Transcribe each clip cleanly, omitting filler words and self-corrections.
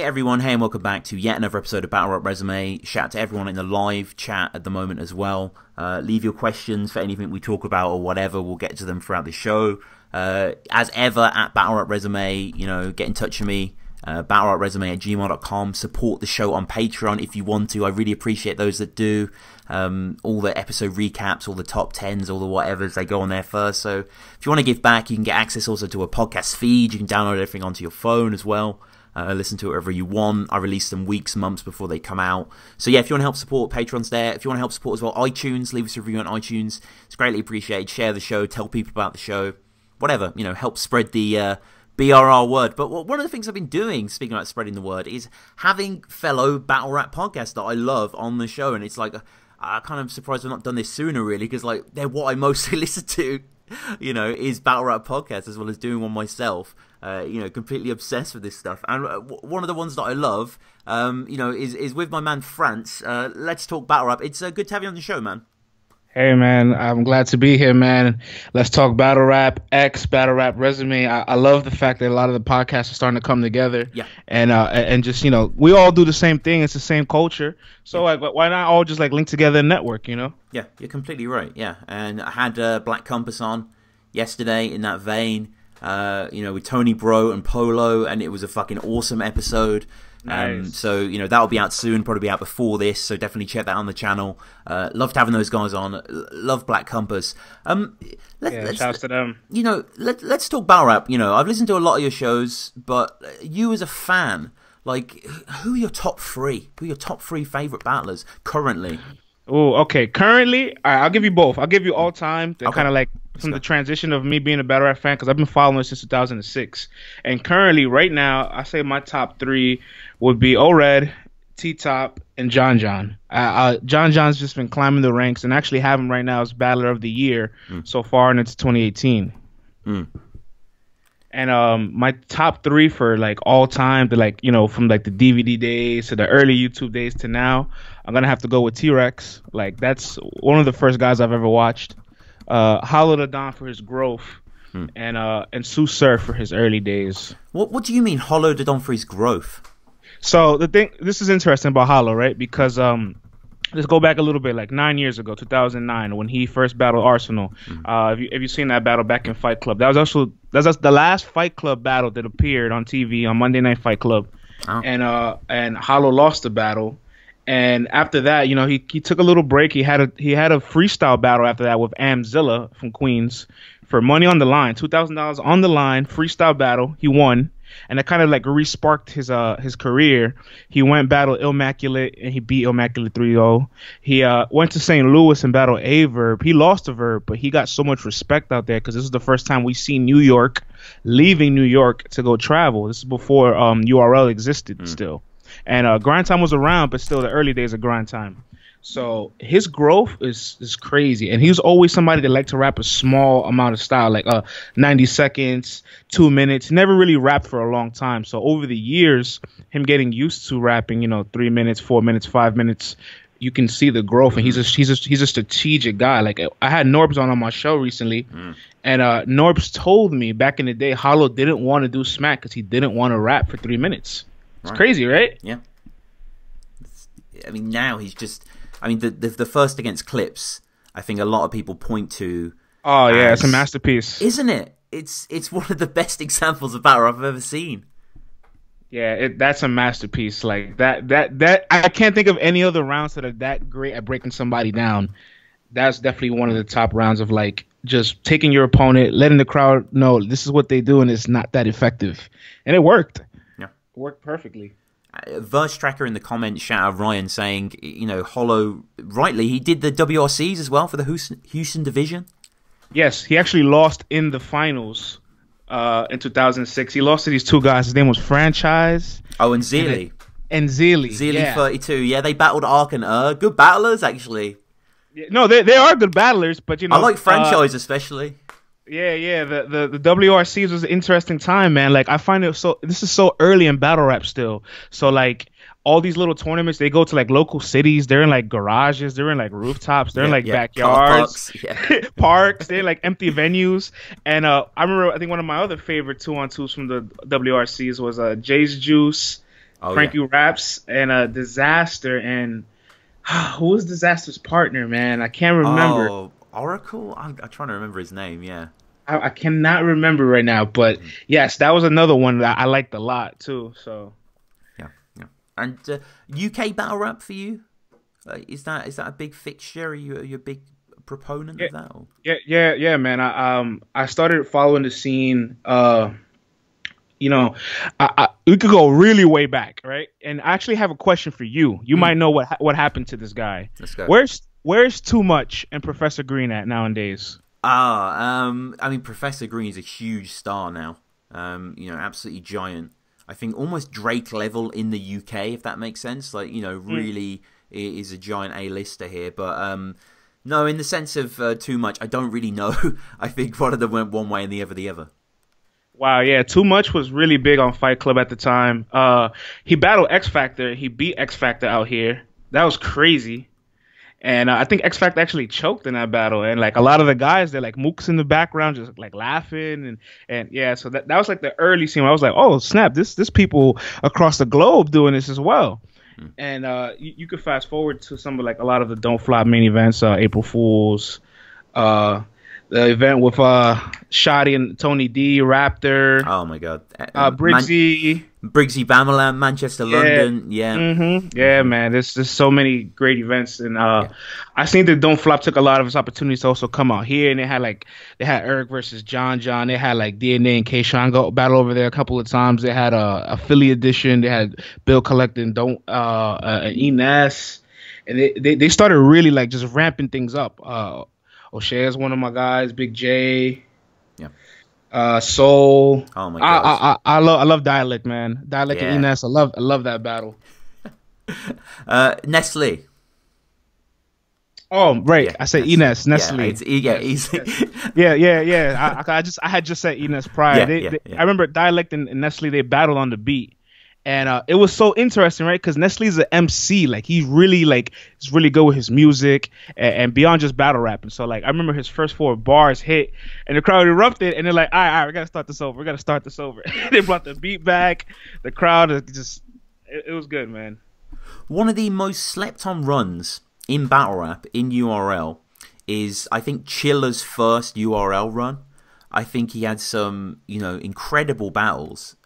everyone, hey and welcome back to yet another episode of Battle Rap Resume. Shout out to everyone in the live chat at the moment as well. Leave your questions for anything we talk about or whatever. We'll get to them throughout the show. As ever, at Battle Rap Resume, get in touch with me. BattleRapResume@gmail.com. Support the show on Patreon if you want to. I really appreciate those that do. All the episode recaps, all the top 10s, all the whatevers, they go on there first. So if you want to give back, you can get access also to a podcast feed. You can download everything onto your phone as well. Listen to it wherever you want. I release them weeks, months before they come out. So yeah, if you want to help support, Patreon's there. If you want to help support as well, iTunes, leave us a review on iTunes. It's greatly appreciated. Share the show, tell people about the show, whatever, help spread the BRR word. But one of the things I've been doing, speaking about spreading the word, is having fellow battle rap podcasts that I love on the show. And it's like, I'm kind of surprised I've not done this sooner, really, because like they're what I mostly listen to, is battle rap podcasts, as well as doing one myself. Completely obsessed with this stuff. And one of the ones that I love, is with my man France. Let's talk battle rap. It's good to have you on the show, man. Hey, man, I'm glad to be here, man. Let's talk battle rap, X battle rap resume. I love the fact that a lot of the podcasts are starting to come together. Yeah. And just, we all do the same thing. It's the same culture. So like, why not all just like link together and network, Yeah, you're completely right. Yeah. And I had Black Compass on yesterday in that vein, with Tony Bro and Polo, and it was a fucking awesome episode. Nice. So, that'll be out soon, probably be out before this, so definitely check that on the channel. Loved having those guys on. Love Black Compass. Shouts to them. Let's talk battle rap. I've listened to a lot of your shows, but you as a fan, like, who are your top three? Who are your top three favorite battlers currently? Oh, okay. Currently, all right, I'll give you both. I'll give you all time. They're kind of like from the transition of me being a battle rap fan, because I've been following since 2006. And currently, right now, I say my top three would be O-Red, T-Top, and John John. John John's just been climbing the ranks, and actually have him right now as Battler of the Year so far, and it's 2018. And my top three for like all time, to like from like the DVD days to the early YouTube days to now, I'm gonna have to go with T-Rex. Like that's one of the first guys I've ever watched. Hollow Da Don for his growth, and Sue Surf for his early days. What do you mean Hollow Da Don for his growth? So this is interesting about Hollow, right? Because let's go back a little bit, like 9 years ago, 2009, when he first battled Arsenal. Have you seen that battle back in Fight Club? That's the last Fight Club battle that appeared on TV on Monday Night Fight Club. Oh. And Hollow lost the battle. And after that, he took a little break. He had a freestyle battle after that with Amzilla from Queens for money on the line, $2,000 on the line, freestyle battle. He won. And that kind of like re-sparked his career. He went battle Immaculate, and he beat Immaculate 3-0. He went to St. Louis and battled A-Verb. He lost to Verb, but he got so much respect out there because this is the first time we see New York leaving New York to go travel. This is before URL existed still. And Grind Time was around, but still the early days of Grind Time. So his growth is crazy, and he was always somebody that liked to rap a small amount of style, like 90 seconds, 2 minutes. Never really rapped for a long time. So over the years, him getting used to rapping, 3 minutes, 4 minutes, 5 minutes, you can see the growth. And he's a strategic guy. Like I had Norbs on my show recently, and Norbs told me back in the day, Hollow didn't want to do smack because he didn't want to rap for 3 minutes. It's crazy, right? Yeah. I mean, now he's just. I mean, the first against Clips, I think a lot of people point to. Oh yeah, it's a masterpiece, isn't it? It's one of the best examples of battle I've ever seen. Yeah, that's a masterpiece. Like that I can't think of any other rounds that are that great at breaking somebody down. That's definitely one of the top rounds of like just taking your opponent, letting the crowd know this is what they do, and it's not that effective, and it worked. Yeah, it worked perfectly. Verse Tracker in the comments, shout out Ryan saying, Hollow, rightly, he did the WRCs as well for the Houston division. Yes, he actually lost in the finals in 2006. He lost to these two guys. His name was Franchise. Oh, and Zeely. And Zeely. Zeely 32. Yeah, they battled Ark and good battlers, actually. Yeah, no, they are good battlers, but I like Franchise especially. Yeah. The WRCs was an interesting time, man. Like I find it this is so early in battle rap still. So like all these little tournaments, they go to like local cities. They're in like garages. They're in like rooftops. They're in like backyards, parks. They're like empty venues. And I remember, I think one of my other favorite 2-on-2s from the WRCs was Jay's Juice Oh, Frankie yeah. Raps and Disaster and who was Disaster's partner, man? I can't remember. Oh, Oracle? I'm trying to remember his name, yeah. I cannot remember right now, but Mhm. yes, that was another one that I liked a lot too. So Yeah, yeah. And UK battle rap for you? Is that a big fixture? Are you a big proponent yeah, of that? Or? yeah, man. I started following the scene. You know, we could go really way back, right? And I actually have a question for you. You Mm, might know what happened to this guy. let's go. Where's Too Much and Professor Green at nowadays? I mean, Professor Green is a huge star now. Absolutely giant. I think almost Drake level in the UK, if that makes sense. Like, really is a giant A-lister here. But no, in the sense of Too Much, I don't really know. I think one of them went one way and the other the other. Wow, yeah, Too Much was really big on Fight Club at the time. He battled X Factor. He beat X Factor out here. That was crazy. And I think X Factor actually choked in that battle. And like a lot of the guys, they're like Mook's in the background, just like laughing and yeah. So that was like the early scene. Where I was like, oh snap, this people across the globe doing this as well. And you could fast forward to some of like a lot of the Don't Flop main events, April Fools, uh, the event with Shotty and Tony D, Raptor, Oh my God, Briggsy. Briggsy Bamerland, Manchester, Yeah. London, yeah. Yeah, man. There's so many great events, and Yeah. I think that Don't Flop took a lot of its opportunities to also come out here, and they had Eric versus John. They had like DNA and K-Shine go battle over there a couple of times. They had a Philly edition. They had Bill Collector and Enes, and they started really like just ramping things up. O'Shea is one of my guys. Big J. Yeah. Soul. Oh my God. I love Dialect, man. Dialect Yeah. and Enes. I love that battle. Nestle. Oh, right. Yeah, I said Nestle. Enes, Nestle. Yeah, easy. Yeah. I had just said Enes prior. Yeah. I remember Dialect and Nestle, they battled on the beat. And it was so interesting, right? Because Nestle's an MC. Like, he's really good with his music and beyond just battle rapping. So, like, I remember his first 4 bars hit, and the crowd erupted, and they're like, all right, we got to start this over. They brought the beat back. The crowd it was good, man. One of the most slept on runs in battle rap in URL is, I think, Chilla's first URL run. I think he had some, incredible battles,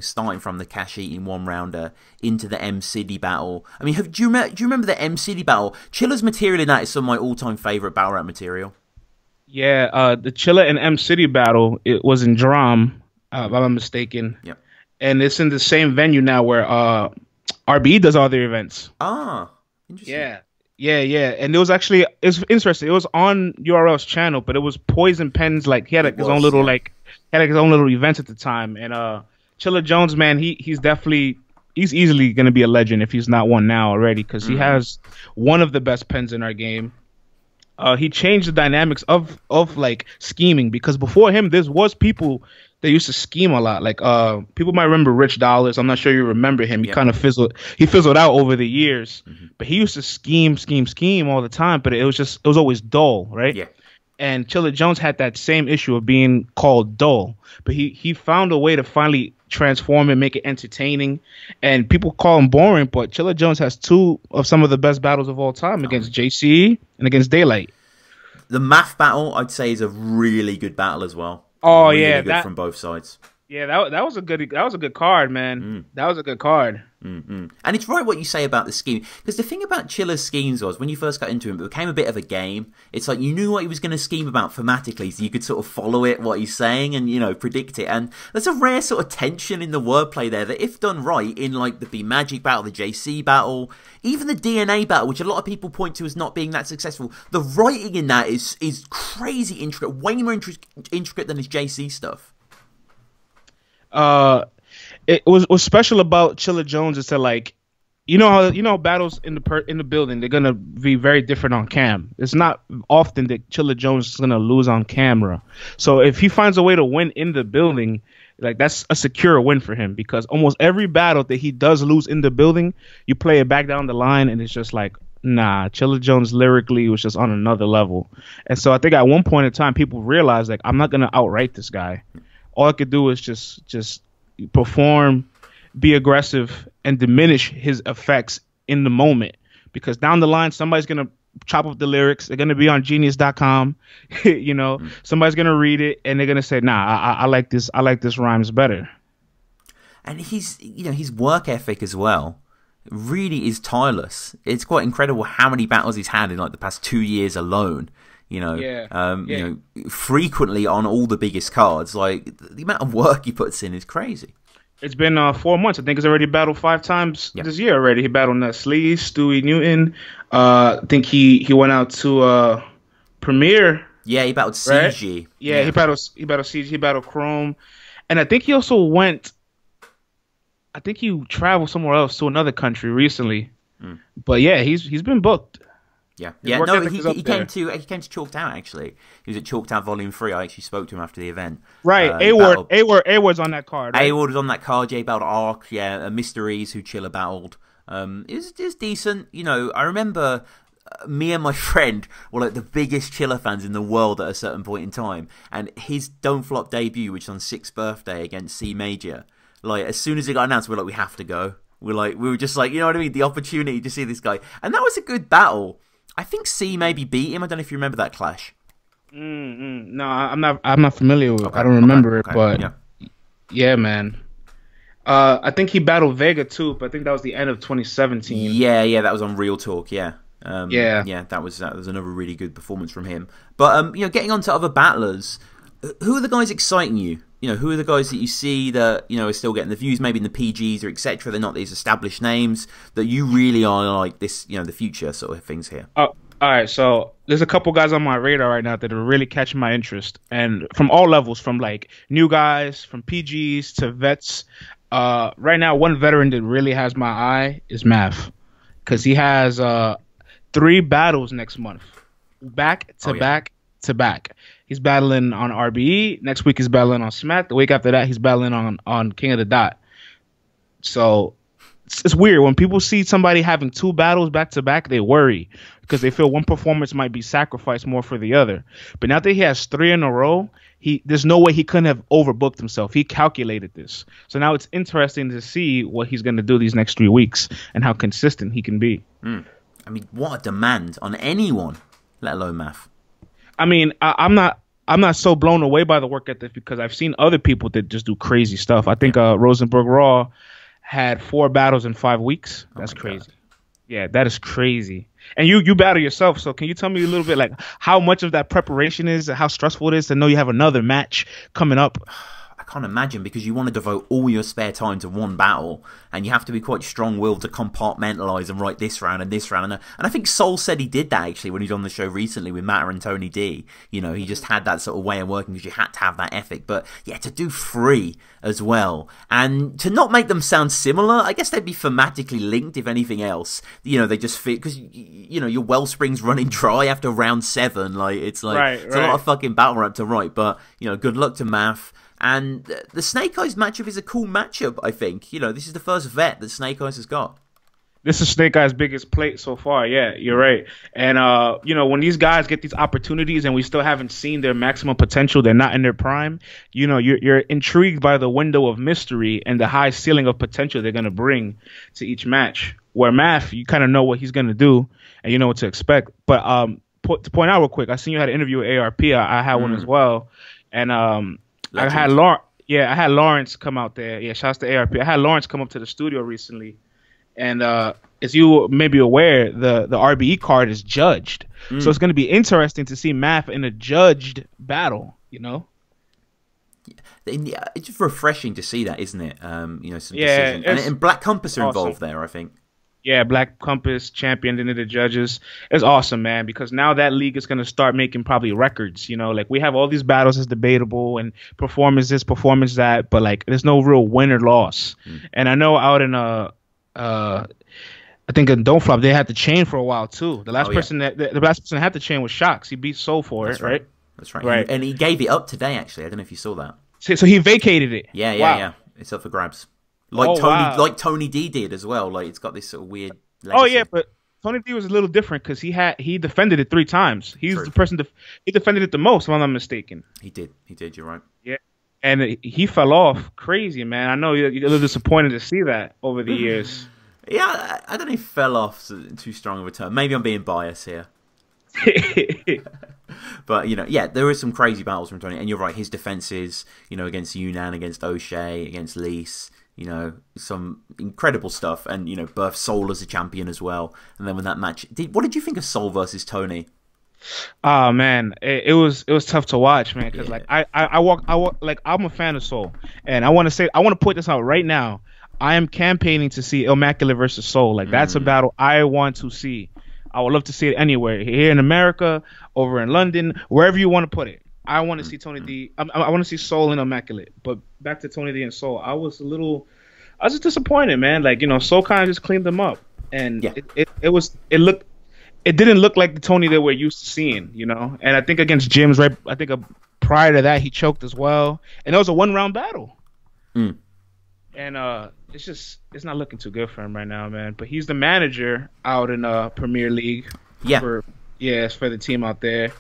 starting from the cash eating one rounder into the M City battle. I mean, do you remember the M City battle? Chilla's material in that is some of my all-time favorite battle rap material. Yeah, the Chilla and M City battle, it was in Drum, if I'm not mistaken. Yep. And it's in the same venue now where RB does all their events. Ah, interesting. Yeah. And it's interesting. It was on URL's channel, but it was Poison Pen's, like, he had his own little events at the time. And Chilla Jones, man, he's easily going to be a legend if he's not one now already, because he has one of the best pens in our game. He changed the dynamics of like scheming, because before him there was people that used to scheme a lot. Like people might remember Rich Dollars. I'm not sure you remember him. He kind of fizzled out over the years. But he used to scheme all the time, but it was always dull, right? Yeah. And Chilla Jones had that same issue of being called dull, but he found a way to finally transform and make it entertaining. And people call him boring, but Chilla Jones has 2 of some of the best battles of all time against JC and against Daylight. The math battle, I'd say, is a really good battle as well. Oh really yeah, good from both sides. Yeah, that was a good card, man. That was a good card. And it's right what you say about the scheme, because the thing about Chilla's schemes was, when you first got into him, it became a bit of a game. It's like you knew what he was going to scheme about thematically, so you could sort of follow it, what he's saying, and predict it. And there's a rare sort of tension in the wordplay there that, if done right, in like the B Magic battle, the JC battle, even the DNA battle, which a lot of people point to as not being that successful, the writing in that is crazy intricate, way more intricate than his JC stuff. It was special about Chilla Jones is to, like, how battles in the building, they're gonna be very different on cam. It's not often that Chilla Jones is gonna lose on camera. So if he finds a way to win in the building, like, that's a secure win for him, because almost every battle that he does lose in the building, you play it back down the line and it's just like, nah, Chilla Jones lyrically was just on another level. And so I think at one point in time people realized, like, I'm not gonna outright this guy. All I could do is just perform, be aggressive, and diminish his effects in the moment, because down the line somebody's gonna chop up the lyrics. They're gonna be on Genius.com, somebody's gonna read it and they're gonna say, "Nah, I like this. I like this rhymes better." And his work ethic as well really is tireless. It's quite incredible how many battles he's had in like the past 2 years alone. Frequently on all the biggest cards. Like the amount of work he puts in is crazy. It's been 4 months. I think he's already battled 5 times this year already. He battled Nestle, Stewie Newton. I think he went out to Premier. Yeah, he battled CG. Right? Yeah, he battled CG. He battled Chrome, and I think he also went. I think he traveled somewhere else to another country recently. But yeah, he's been booked. Yeah. No, he came to Chalktown actually. He was at Chalktown Volume 3. I actually spoke to him after the event. Right, A-Ward's on that card. Right? A-Ward was on that card. J battled Arc. Yeah, Mysteries, who Chilla battled. It was decent. I remember me and my friend were like the biggest Chilla fans in the world at a certain point in time, and his Don't Flop debut, which was on 6th birthday against C Major. Like as soon as it got announced, we were like, we have to go. We were just like, you know what I mean? The opportunity to see this guy, and that was a good battle. I think C maybe beat him. I don't know if you remember that clash. No, I'm not familiar with it. I don't remember it, but yeah, man. I think he battled Vega too, but I think that was the end of 2017. Yeah, that was on Real Talk. Yeah, that was another really good performance from him. But getting on to other battlers, who are the guys exciting you? Who are the guys that you see that are still getting the views, maybe in the PGs or etc. They're not these established names that you really are like this, the future sort of things here. All right, so there's a couple guys on my radar right now that are really catching my interest, and from all levels, from like new guys, from PGs to vets. Right now, one veteran that really has my eye is Math, because he has 3 battles next month, back to back. He's battling on RBE. Next week he's battling on Smack. The week after that he's battling on King of the Dot. So it's weird when people see somebody having 2 battles back to back, they worry because they feel one performance might be sacrificed more for the other. But now that he has 3 in a row, there's no way he couldn't have overbooked himself. He calculated this. So now it's interesting to see what he's going to do these next 3 weeks and how consistent he can be. I mean, what a demand on anyone, let alone Math. I mean, I'm not so blown away by the work ethic because I've seen other people that just do crazy stuff. I think Rosenberg Raw had 4 battles in 5 weeks. That's crazy. God. Yeah, that is crazy. And you battle yourself, so can you tell me a little bit like how much of that preparation is, how stressful it is to know you have another match coming up? I can't imagine, because you want to devote all your spare time to one battle, and you have to be quite strong-willed to compartmentalize and write this round and this round. And I think Soul said he did that actually when he was on the show recently with Matter and Tony D. He just had that sort of way of working because you had to have that ethic. But yeah, to do 3 as well, and to not make them sound similar, I guess they'd be thematically linked if anything else. They just fit because your wellspring's running dry after round 7. Like it's like it's a lot of fucking battle rap to write. But good luck to Math. And the Snake Eyes matchup is a cool matchup, I think. This is the first vet that Snake Eyes has got. This is Snake Eyes' biggest plate so far. Yeah, you're right. And, when these guys get these opportunities and we still haven't seen their maximum potential, they're not in their prime, you're intrigued by the window of mystery and the high ceiling of potential they're going to bring to each match. Where Math, you kind of know what he's going to do and you know what to expect. But to point out real quick, I seen you had an interview with ARP. I had one as well. And I had Lawrence come out there. Yeah, shouts to ARP. I had Lawrence come up to the studio recently, and as you may be aware, the RBE card is judged, so it's going to be interesting to see Math in a judged battle. It's just refreshing to see that, isn't it? Some decisions. And Black Compass are involved there, I think. Yeah, Black Compass championed into the judges. It's awesome, man, because now that league is going to start making probably records. Like we have all these battles as debatable and performance this, performance that, but like there's no real win or loss. And I know out in I think in Don't Flop they had the chain for a while too. The last person that had the chain was Shocks. He beat Soul for it, right? That's right. And he gave it up today. Actually, I don't know if you saw that. So he vacated it. Yeah. It's up for grabs. Like Tony D did as well. Like it's got this sort of weird legacy. Oh yeah, but Tony D was a little different because he defended it 3 times. He's the person he defended it the most, if I'm not mistaken. He did. You're right. Yeah. and he fell off crazy, man. I know you're a little disappointed to see that over the years. Yeah, I don't know if fell off too strong of a term. Maybe I'm being biased here. But, yeah, there were some crazy battles from Tony. And you're right, his defenses, against Yunnan, against O'Shea, against Lees, some incredible stuff. And, birthed Soul as a champion as well. And then when that match... What did you think of Soul versus Tony? Oh man, it was tough to watch, man. Because I'm a fan of Soul, and I want to point this out right now. I am campaigning to see Immaculate versus Soul. Like that's a battle I want to see. I would love to see it anywhere, here in America, over in London, wherever you want to put it. I want to see Tony D. I want to see Soul and Immaculate. But back to Tony D and Soul, I was just disappointed, man. Like Soul kind of just cleaned them up, and it didn't look like the Tony that we're used to seeing, And I think against Jim's, right? I think prior to that he choked as well, and it was a 1-round battle. And it's not looking too good for him right now, man. But he's the manager out in Premier League. Yeah. It's for the team out there.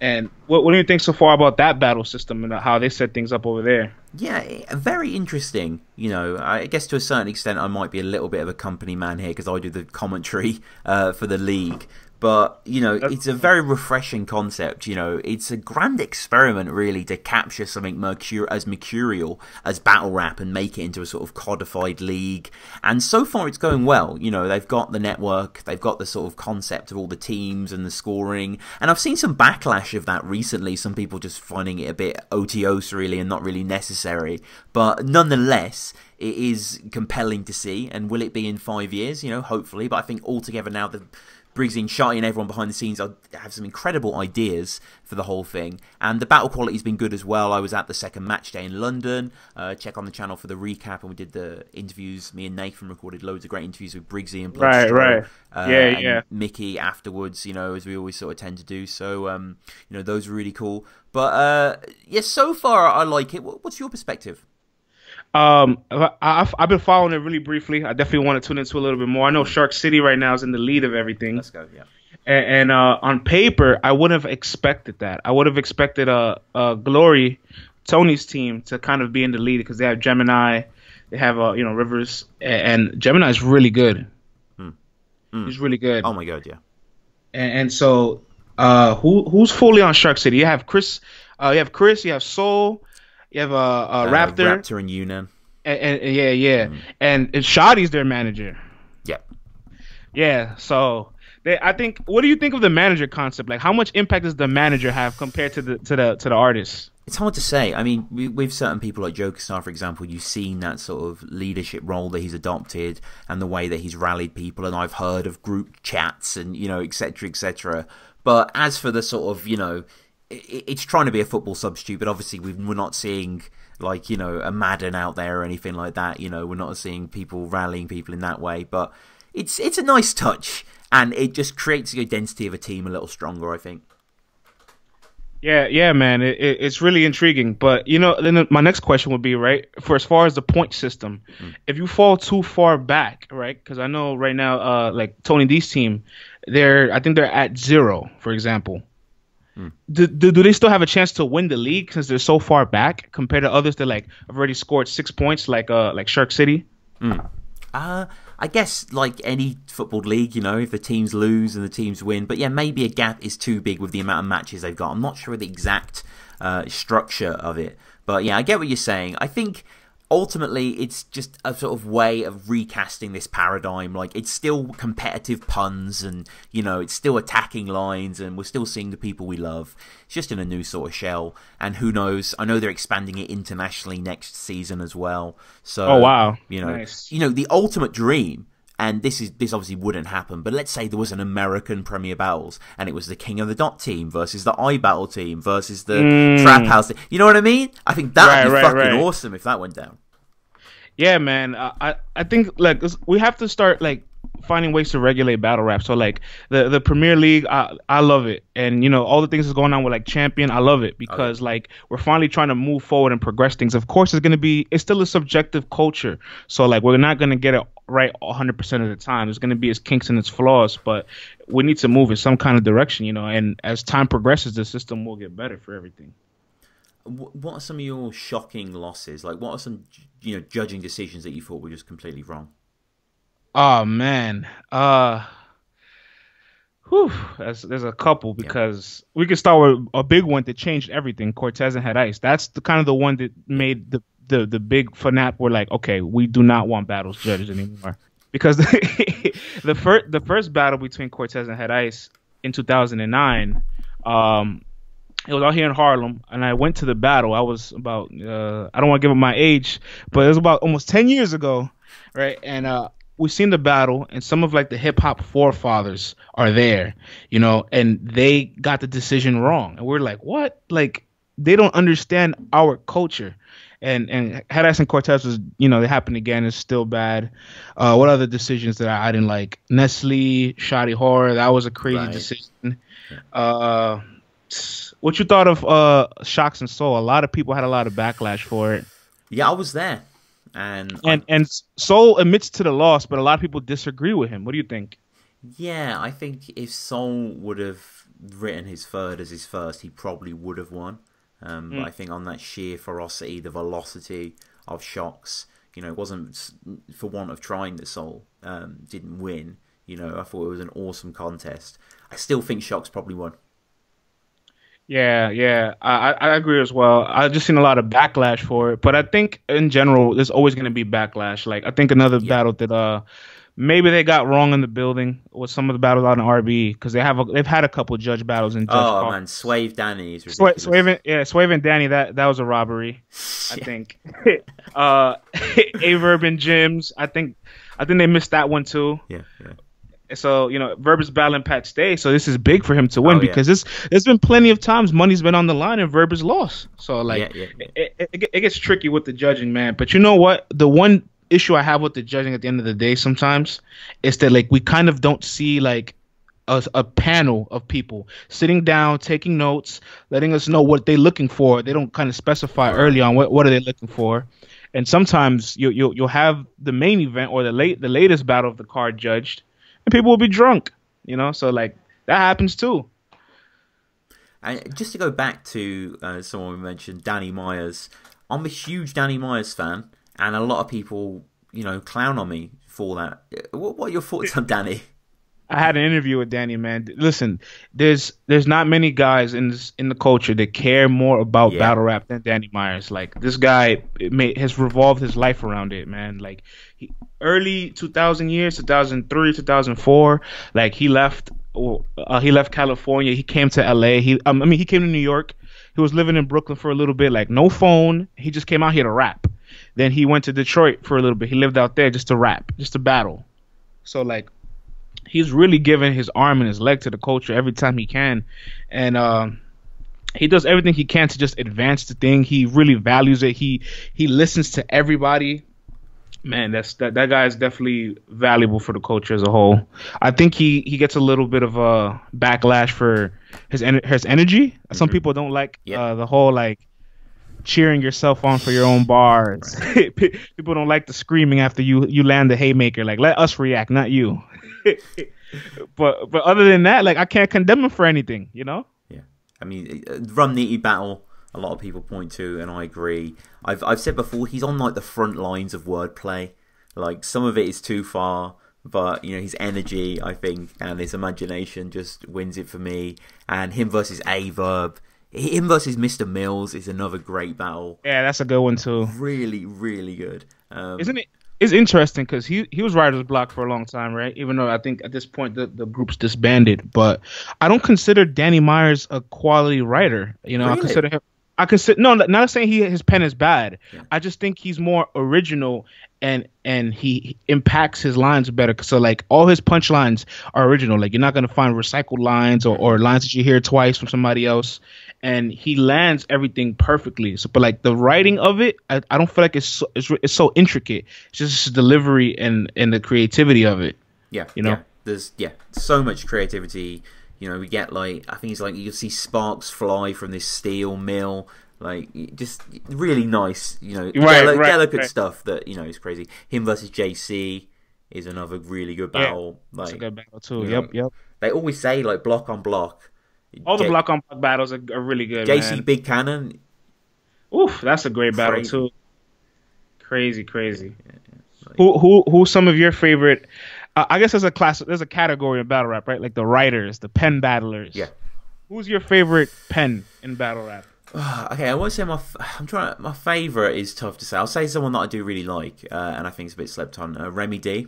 And what do you think so far about that battle system and how they set things up over there? Yeah, very interesting. I guess to a certain extent I might be a little bit of a company man here because I do the commentary for the league. But, it's a very refreshing concept, It's a grand experiment, really, to capture something as mercurial as battle rap and make it into a sort of codified league. And so far it's going well. They've got the network, they've got the sort of concept of all the teams and the scoring. And I've seen some backlash of that recently, some people just finding it a bit otiose, really, and not really necessary. But nonetheless, it is compelling to see. And will it be in 5 years? Hopefully. But I think altogether now the Briggsy and Shotty and everyone behind the scenes have some incredible ideas for the whole thing. And the battle quality's been good as well. I was at the second match day in London. Check on the channel for the recap, and we did the interviews. Me and Nathan recorded loads of great interviews with Briggsy and Bloodstro. Right. And Mickey afterwards, as we always sort of tend to do. So, those were really cool. But, so far I like it. What's your perspective? I've been following it really briefly. I definitely want to tune into a little bit more. I know Shark City right now is in the lead of everything. Let's go, yeah. And on paper, I wouldn't have expected that. I would have expected Glory, Tony's team, to kind of be in the lead because they have Gemini, they have Rivers, and Gemini is really good. He's really good. Oh my god, yeah. And so, who's fully on Shark City? You have Chris, you have Soul. You have Raptor and Yunnan. And Shotty's their manager. Yeah. Yeah, so I think, what do you think of the manager concept? Like, how much impact does the manager have compared to the artist? It's hard to say. I mean, with certain people like Jokerstar, for example, you've seen that sort of leadership role that he's adopted and the way that he's rallied people, and I've heard of group chats and, et cetera, et cetera. But as for the sort of, it's trying to be a football substitute, but obviously we're not seeing like a Madden out there or anything like that. We're not seeing people rallying people in that way. But it's a nice touch, and it just creates the identity of a team a little stronger, I think. Yeah, man, it's really intriguing. But then my next question would be, right, for as far as the point system, if you fall too far back, right? Because I know right now, like Tony D's team, I think they're at 0, for example. Do they still have a chance to win the league since they're so far back compared to others that have already scored 6 points, like Shark City? I guess like any football league, if the teams lose and the teams win, but yeah, maybe a gap is too big with the amount of matches they've got. I'm not sure of the exact structure of it, but yeah, I get what you're saying. I think ultimately it's just a sort of way of recasting this paradigm. Like, it's still competitive puns and, it's still attacking lines, and we're still seeing the people we love. It's just in a new sort of shell, and who knows, I know they're expanding it internationally next season as well. So, oh wow, nice. The ultimate dream, and this obviously wouldn't happen, but let's say there was an American Premier Battles, and it was the King of the Dot team versus the iBattle team versus the Trap House team. You know what I mean? I think that would be fucking awesome if that went down. Yeah, man. I think we have to start finding ways to regulate battle rap. So the Premier League, I love it, and all the things that's going on with Champion, I love it because we're finally trying to move forward and progress things. Of course, it's still a subjective culture, so we're not gonna get it right 100% of the time. There's gonna be its kinks and its flaws, but we need to move in some kind of direction, and as time progresses, the system will get better for everything. what are some of your shocking losses? Like, what are some judging decisions that you thought were just completely wrong? Oh man. Whew, there's a couple Yeah. because we could start with a big one that changed everything. Cortez and Head Ice. That's the kind of the one that made the big FNAP were like, okay, we do not want battles judged anymore because the first battle between Cortez and Head Ice in 2009, it was out here in Harlem, and I went to the battle. I was about I don't want to give up my age, but it was about almost 10 years ago, right? And we seen the battle, and some of like the hip hop forefathers are there, and they got the decision wrong, and we're like, what? Like they don't understand our culture. And Head Ice and Cortez was, they happened again. It's still bad. What other decisions that I didn't like? Nestle, Shoddy Horror. That was a crazy decision. What you thought of Shocks and Soul? A lot of people had a lot of backlash for it. Yeah, I was there. And Soul admits to the loss, but a lot of people disagree with him. What do you think? Yeah, I think if Soul would have written his third as his first, he probably would have won. But I think on that sheer ferocity, the velocity of Shocks, it wasn't for want of trying that Soul didn't win. I thought it was an awesome contest. I still think Shocks probably won. Yeah, I agree as well. I've just seen a lot of backlash for it, but I think in general, there's always going to be backlash. Like I think another battle that maybe they got wrong in the building was some of the battles out in RB because they've had a couple judge battles in judge. Man, Swave Danny is ridiculous. Swave and Danny, that was a robbery. I think. Averb and Jims, I think they missed that one too. Yeah. So, Verb is battling Pat Stay, so this is big for him to win because there's been plenty of times money's been on the line and Verb is lost. So, like, it gets tricky with the judging, man. But you know what? The one issue I have with the judging at the end of the day sometimes is that, like, we kind of don't see, like, a panel of people sitting down, taking notes, letting us know what they're looking for. They don't kind of specify early on what are they looking for. And sometimes you'll have the main event or the latest battle of the card judged, and people will be drunk, so like that happens too. And just to go back to someone we mentioned, Danny Myers. I'm a huge Danny Myers fan, and a lot of people, clown on me for that. What are your thoughts on Danny? I had an interview with Danny, man. Listen, there's not many guys in the culture that care more about battle rap than Danny Myers. Like this guy has revolved his life around it, man. Like early 2000 years, 2003, 2004, like he left California. He came to LA. He came to New York. He was living in Brooklyn for a little bit, like no phone. He just came out here to rap. Then he went to Detroit for a little bit. He lived out there just to rap, just to battle. So like, he's really giving his arm and his leg to the culture every time he can. And he does everything he can to just advance the thing. He really values it. He listens to everybody. Man, that guy is definitely valuable for the culture as a whole. I think he gets a little bit of a backlash for his energy. Mm-hmm. Some people don't like the whole like cheering yourself on for your own bars. People don't like the screaming after you land the haymaker. Like, let us react, not you. but other than that, like I can't condemn him for anything, Yeah. I mean, Rum Nitty battle, a lot of people point to, and I agree. I've said before, he's on like the front lines of wordplay. Like some of it is too far, but his energy, I think, and his imagination just wins it for me. And him versus Averb, him versus Mr. Mills is another great battle. Yeah, that's a good one too. Really, really good. Isn't it? It's interesting because he was writer's block for a long time, right? Even though I think at this point the group's disbanded, but I don't consider Danny Myers a quality writer. Really? I consider no, not saying his pen is bad. Yeah. I just think he's more original and he impacts his lines better. So like all his punchlines are original. Like you're not gonna find recycled lines or lines that you hear twice from somebody else. And he lands everything perfectly. So, but like the writing of it, I don't feel like it's so intricate. It's just his delivery and the creativity of it. Yeah, there's so much creativity. We get like I think it's like you'll see sparks fly from this steel mill. Like just really nice, delicate stuff that is crazy. Him versus JC is another really good battle. Yeah, it's a good battle too. Yep. They always say like block on block. All the block on block battles are really good. JC Big Cannon, Oof, that's a great battle Crazy. too. Crazy, crazy. Like, Who's some of your favorite? I guess there's a class, there's a category in battle rap, right? Like the writers, the pen battlers. yeah. Who's your favorite pen in battle rap? Okay, I won't say my favorite is tough to say. I'll say someone that I do really like, and I think it's a bit slept on. Remy D.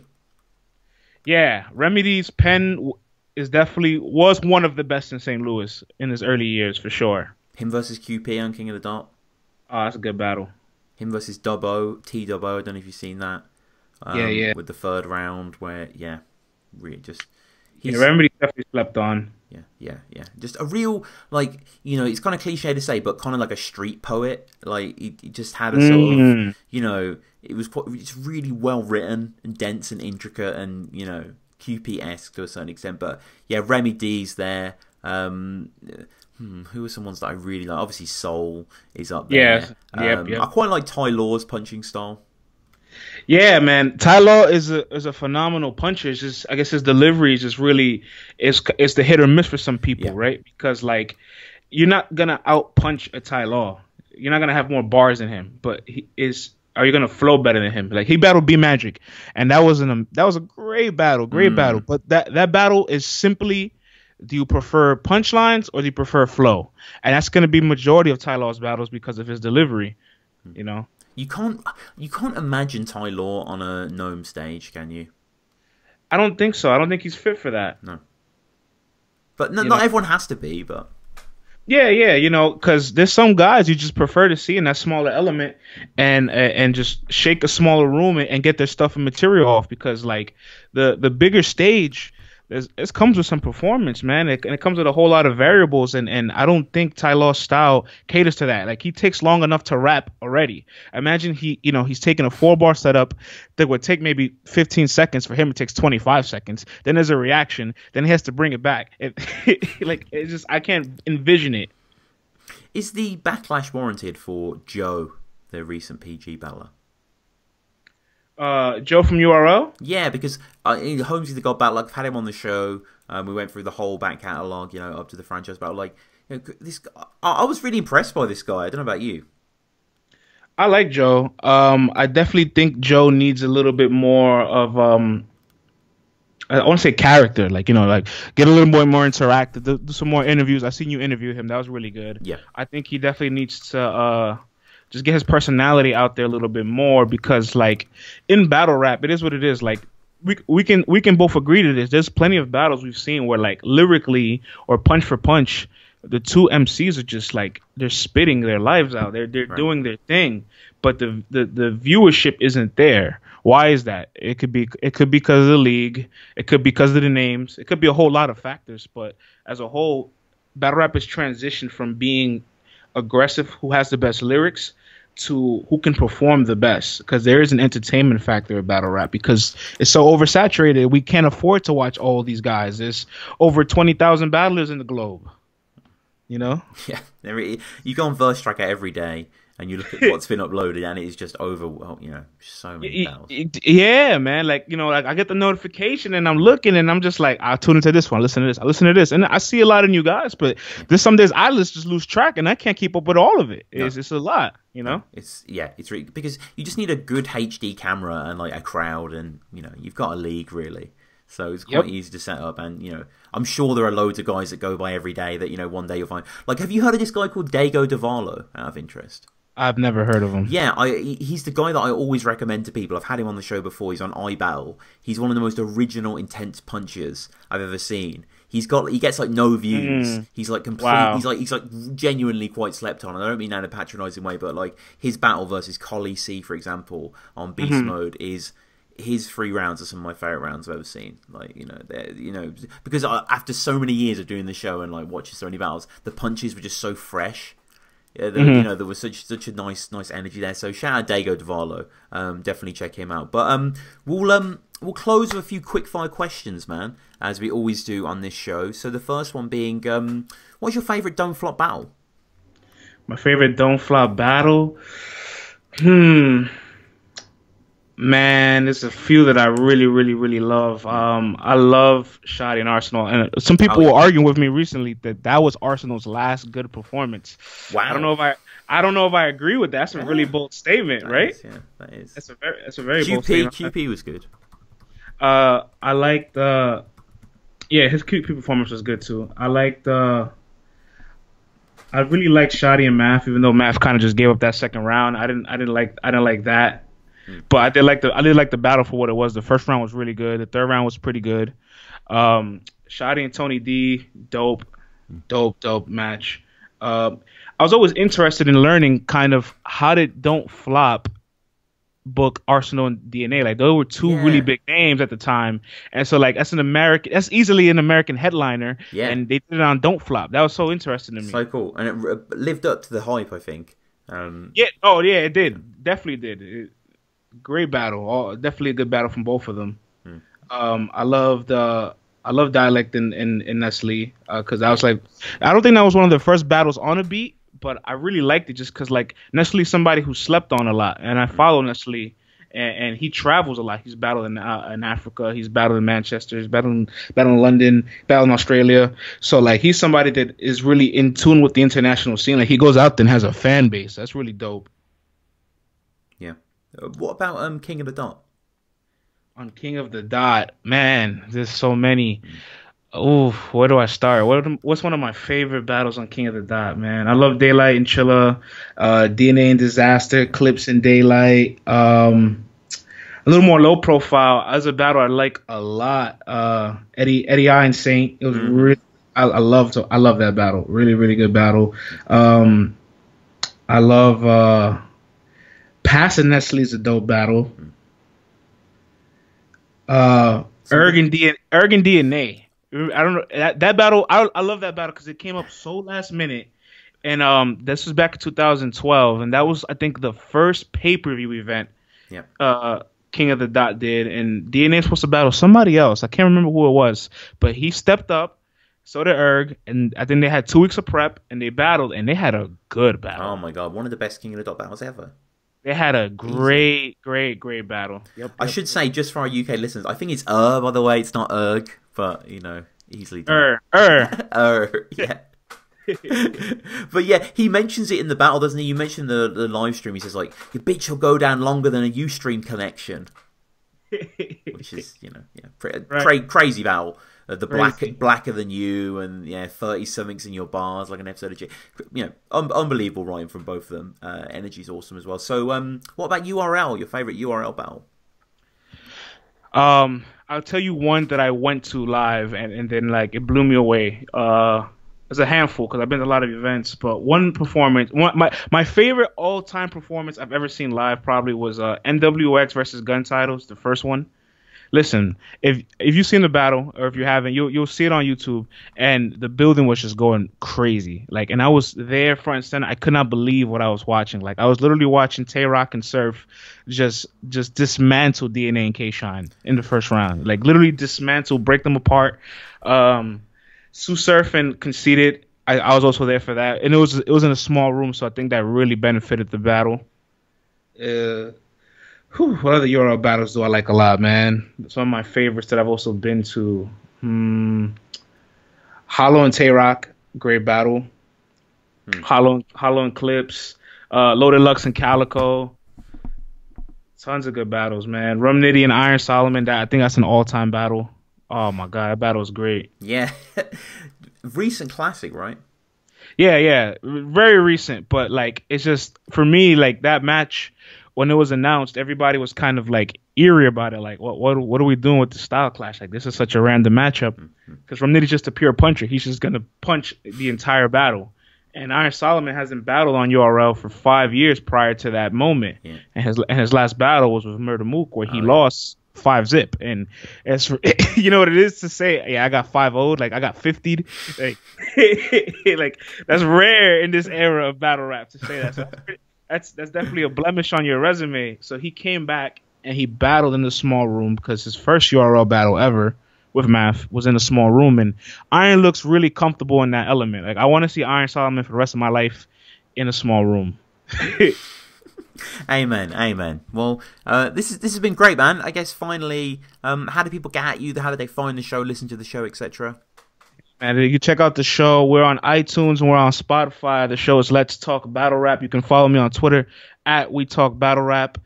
Yeah, Remedy's pen is definitely was one of the best in St. Louis in his early years for sure. Him versus QP on King of the Dot. Oh, that's a good battle. Him versus Dubbo, T Dubbo. I don't know if you've seen that. Yeah, yeah. With the third round, where really just Yeah, he's Remedy definitely slept on. yeah. Just a real, like, it's kind of cliche to say, but kind of like a street poet. Like he just had a sort of, it was it's really well written and dense and intricate and QP-esque to a certain extent. But yeah, Remy D's there. Who are some ones that I really like? Obviously, Soul is up there. Yeah, yep. I quite like Ty Law's punching style. Yeah, man. Ty Law is a phenomenal puncher. It's just, I guess his delivery is just really it's the hit or miss for some people, Yeah. right? Because like you're not gonna out punch a Ty Law. You're not gonna have more bars than him, but are you gonna flow better than him? Like he battled B Magic, and that was a great battle, battle. But that battle is simply, do you prefer punchlines or do you prefer flow? And that's gonna be majority of Ty Law's battles because of his delivery. You know. You can't imagine Ty Law on a Gnome stage, can you? I don't think so. I don't think he's fit for that. No. But not everyone has to be, but Yeah, because there's some guys you just prefer to see in that smaller element and just shake a smaller room and get their stuff and material off because like the bigger stage, it comes with some performance, man. And it comes with a whole lot of variables, and I don't think Ty Law's style caters to that. Like he takes long enough to rap already. Imagine he's taking a 4-bar setup that would take maybe 15 seconds. For him, it takes 25 seconds. Then there's a reaction. Then he has to bring it back. It's just I can't envision it. is the backlash warranted for Joe, the recent PG battler? Joe from URL. Yeah, because Holmesy the God Battle, I've had him on the show. We went through the whole back catalogue, up to the franchise battle. Like, this, I was really impressed by this guy. I don't know about you. I like Joe. I definitely think Joe needs a little bit more of I want to say character, like get a little more interactive, do some more interviews. I seen you interview him; that was really good. Yeah, I think he definitely needs to just get his personality out there a little bit more because, like, in battle rap, it is what it is. Like, we can both agree to this. There's plenty of battles we've seen where, like, lyrically or punch for punch, the two MCs are just like they're spitting their lives out. They're right. doing their thing, but the viewership isn't there. Why is that? It could be because of the league. It could be because of the names. It could be a whole lot of factors. But as a whole, battle rap has transitioned from being aggressive, who has the best lyrics, to who can perform the best. Because there is an entertainment factor of battle rap because it's so oversaturated. We can't afford to watch all these guys. There's over 20,000 battlers in the globe. Yeah, you go on Verse Tracker every day and you look at what's been uploaded and it is just over. Well, so many battles. Yeah, man. Like I get the notification and I'm looking and I'm just like, I'll tune into this one, listen to this, I listen to this, and I see a lot of new guys. But there's some days I just lose track and I can't keep up with all of it. It's a lot, It's really because you just need a good HD camera and like a crowd and you've got a league really. So it's quite easy to set up, and I'm sure there are loads of guys that go by every day that one day you'll find. Like, have you heard of this guy called Dago Davalo? Out of interest, I've never heard of him. Yeah, he's the guy that I always recommend to people. I've had him on the show before. He's on iBattle. He's one of the most original, intense punchers I've ever seen. He gets like no views. He's like complete. Wow. He's like genuinely quite slept on. And I don't mean that in a patronising way, but like his battle versus Collie C, for example, on Beast Mode is. His 3 rounds are some of my favorite rounds I've ever seen. Like because after so many years of doing the show and like watching so many battles, the punches were just so fresh. Yeah, there was such a nice energy there. So shout out Dago Davalo. Definitely check him out. But we'll close with a few quick fire questions, man, as we always do on this show. So the first one being, what's your favorite Don't Flop battle? My favorite Don't Flop battle. Man, there's a few that I really, really, really love. I love Shotty and Arsenal, and some people were arguing with me recently that was Arsenal's last good performance. Wow. I don't I don't know if I agree with that. That's a really bold statement, right? That is. That's a very bold statement. QP was good. I liked his QP performance was good too. I really liked Shotty and Math, even though Math kind of just gave up that second round. I didn't like that. But I did like the battle for what it was. The first round was really good. The third round was pretty good. Shotty and Tony D, dope match. I was always interested in learning kind of how did Don't Flop book Arsenal and DNA. Like those were two really big names at the time, and so like that's easily an American headliner. Yeah, and they did it on Don't Flop. That was so interesting to me. So cool, and it lived up to the hype, I think. It did, definitely did. Great battle, definitely a good battle from both of them. I love Dialect and Nestle because I was like, I don't think that was one of the first battles on a beat, but I really liked it just because like Nestle is somebody who slept on a lot, and I follow Nestle, and he travels a lot. He's battled in Africa, he's battled in Manchester, he's battled in London, battled in Australia. So like he's somebody that is really in tune with the international scene. Like he goes out there and has a fan base. That's really dope. Yeah. What about King of the Dot? On King of the Dot, man, there's so many. Oh, where do I start? What's one of my favorite battles on King of the Dot, man? I love Daylight and Chilla, DNA and Disaster, Clips and Daylight. A little more low profile. As a battle I like a lot. Eddie I and Saint. It was really I love that battle. Really, really good battle. I love Pass and Nestle is a dope battle. Erg and DNA. I don't know that battle. I love that battle because it came up so last minute, and this was back in 2012, and that was I think the first pay-per-view event. Yeah. King of the Dot did, and DNA was supposed to battle somebody else. I can't remember who it was, but he stepped up. So did Erg, and I think they had 2 weeks of prep, and they battled, and they had a good battle. Oh my god, one of the best King of the Dot battles ever. They had a great battle. Yep. I should say, just for our UK listeners, I think it's by the way. It's not Erg, but, easily done. Yeah. But yeah, he mentions it in the battle, doesn't he? You mentioned the live stream. He says, like, your bitch will go down longer than a Ustream connection. Which is, crazy battle. The blacker than you, and 30-somethings in your bars, like an episode of G. Unbelievable rhyme from both of them. Energy's awesome as well. So, what about URL? Your favorite URL battle? I'll tell you one that I went to live, and then like it blew me away. It's a handful because I've been to a lot of events, but one performance, my favorite all-time performance I've ever seen live probably was NWX versus Gun Titles, the first one. Listen, if you've seen the battle, or if you haven't, you'll see it on YouTube, and the building was just going crazy. Like, and I was there front and center. I could not believe what I was watching. Like, I was literally watching Tay Rock and Surf just dismantle DNA and K-Shine in the first round. Like, literally dismantle, break them apart. Sue Surf and Conceited. I was also there for that, and it was in a small room, so I think that really benefited the battle. What other URL battles do I like a lot, man? Some of my favorites that I've also been to. Hollow and Tay Rock, great battle. Hollow and Clips. Loaded Lux and Calico. Tons of good battles, man. Rum Nitty and Iron Solomon, I think that's an all-time battle. Oh, my God, that battle was great. Yeah. Recent classic, right? Yeah. Very recent, but, like, it's just, for me, like, that match, when it was announced, everybody was kind of like eerie about it. Like, what are we doing with the style clash? Like, this is such a random matchup. Because Romnitty's just a pure puncher. He's just gonna punch the entire battle. And Iron Solomon hasn't battled on URL for 5 years prior to that moment. Yeah. And his last battle was with Murder Mook, where he lost 5-zip. And as you know what it is to say, I got 5-0'd, like I got 50'd. Like, like that's rare in this era of battle rap to say that. So that's definitely a blemish on your resume. So he came back and he battled in the small room because his first URL battle ever with Math was in a small room, and Iron looks really comfortable in that element. Like, I want to see Iron Solomon for the rest of my life in a small room. Amen. Well, this has been great, man. I guess finally, how do people get at you? How do they find the show, listen to the show, etc.? And you can check out the show. We're on iTunes and we're on Spotify. The show is Let's Talk Battle Rap. You can follow me on Twitter at We Talk Battle Rap.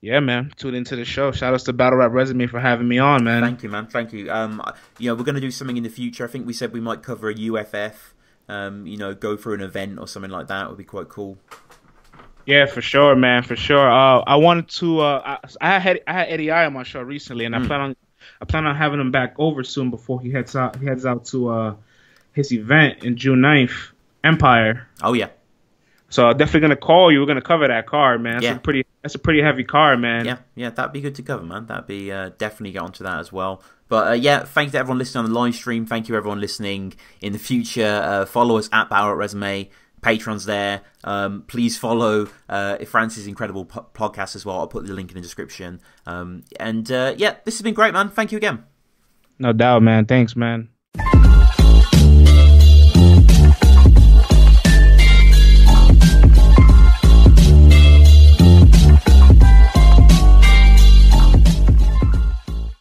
Yeah, man. Tune into the show. Shout out to Battle Rap Resume for having me on, man. Thank you, man. Thank you. We're going to do something in the future. I think we said we might cover a UFF. Go through an event or something like that. It would be quite cool. Yeah, for sure, man. For sure. I wanted to. I had Eddie I on my show recently, and I plan on having him back over soon before he heads out. He heads out to his event in June 9th, Empire. Oh yeah. So I'm definitely gonna call you. We're gonna cover that card, man. Yeah. That's a pretty heavy card, man. Yeah, that'd be good to cover, man. That'd be definitely get onto that as well. But thanks to everyone listening on the live stream. Thank you everyone listening in the future. Follow us at Battle Rap Resume. Patreon's there. Please follow Francis' incredible podcast as well. I'll put the link in the description. This has been great, man. Thank you again. No doubt, man. Thanks, man.